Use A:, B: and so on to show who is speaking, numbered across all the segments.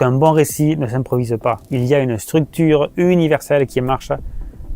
A: Un bon récit ne s'improvise pas. Il y a une structure universelle qui marche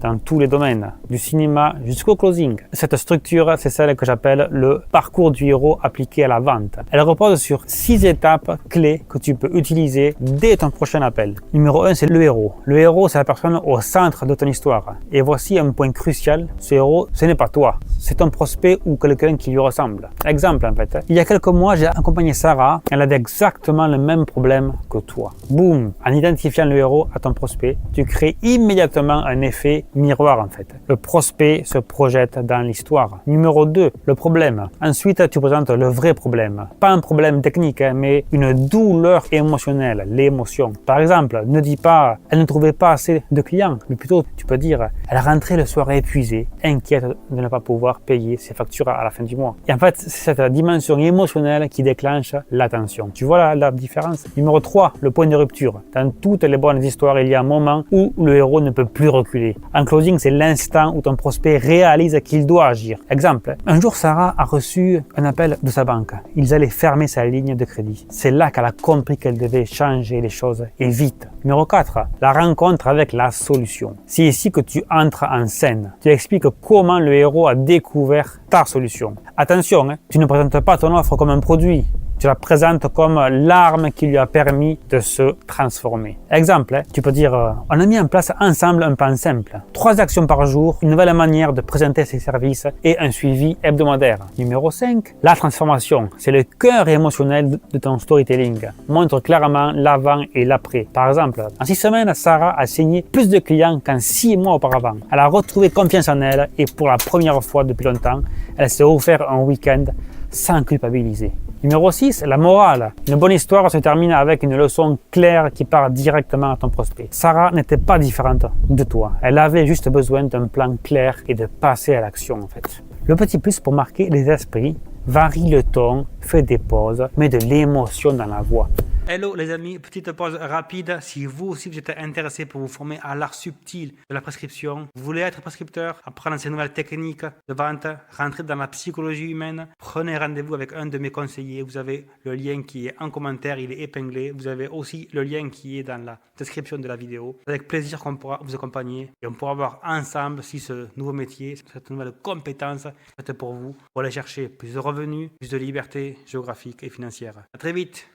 A: dans tous les domaines, du cinéma jusqu'au closing. Cette structure, c'est celle que j'appelle le parcours du héros appliqué à la vente. Elle repose sur 6 étapes clés que tu peux utiliser dès ton prochain appel. Numéro 1, c'est le héros. Le héros, c'est la personne au centre de ton histoire. Et voici un point crucial, ce héros, ce n'est pas toi. C'est ton prospect ou quelqu'un qui lui ressemble. Exemple en fait. Il y a quelques mois, j'ai accompagné Sarah. Elle avait exactement le même problème que toi. Boum! En identifiant le héros à ton prospect, tu crées immédiatement un effet miroir en fait. Le prospect se projette dans l'histoire. Numéro 2, le problème. Ensuite, tu présentes le vrai problème. Pas un problème technique, mais une douleur émotionnelle, l'émotion. Par exemple, ne dis pas « elle ne trouvait pas assez de clients », mais plutôt tu peux dire « elle rentrait le soir épuisée, inquiète de ne pas pouvoir payer ses factures à la fin du mois ». Et en fait, c'est cette dimension émotionnelle qui déclenche l'attention. Tu vois la différence? Numéro 3, le point de rupture. Dans toutes les bonnes histoires, il y a un moment où le héros ne peut plus reculer. En closing, c'est l'instant où ton prospect réalise qu'il doit agir. Exemple, un jour, Sarah a reçu un appel de sa banque. Ils allaient fermer sa ligne de crédit. C'est là qu'elle a compris qu'elle devait changer les choses et vite. Numéro 4, la rencontre avec la solution. C'est ici que tu entres en scène. Tu expliques comment le héros a découvert ta solution. Attention, tu ne présentes pas ton offre comme un produit. Tu la présentes comme l'arme qui lui a permis de se transformer. Exemple, tu peux dire « on a mis en place ensemble un plan simple. 3 actions par jour, une nouvelle manière de présenter ses services et un suivi hebdomadaire. » Numéro 5, la transformation. C'est le cœur émotionnel de ton storytelling. Montre clairement l'avant et l'après. Par exemple, en 6 semaines, Sarah a signé plus de clients qu'en 6 mois auparavant. Elle a retrouvé confiance en elle et pour la première fois depuis longtemps, elle s'est offert un week-end sans culpabiliser. Numéro 6, la morale. Une bonne histoire se termine avec une leçon claire qui part directement à ton prospect. Sarah n'était pas différente de toi. Elle avait juste besoin d'un plan clair et de passer à l'action en fait. Le petit plus pour marquer les esprits, varie le ton, fais des pauses, mets de l'émotion dans la voix.
B: Hello les amis, petite pause rapide. Si vous aussi vous êtes intéressé pour vous former à l'art subtil de la prescription, vous voulez être prescripteur, apprendre ces nouvelles techniques de vente, rentrer dans la psychologie humaine, prenez rendez-vous avec un de mes conseillers. Vous avez le lien qui est en commentaire, il est épinglé. Vous avez aussi le lien qui est dans la description de la vidéo. Avec plaisir qu'on pourra vous accompagner et on pourra voir ensemble si ce nouveau métier, cette nouvelle compétence est pour vous, pour aller chercher plus de revenus, plus de liberté géographique et financière. À très vite.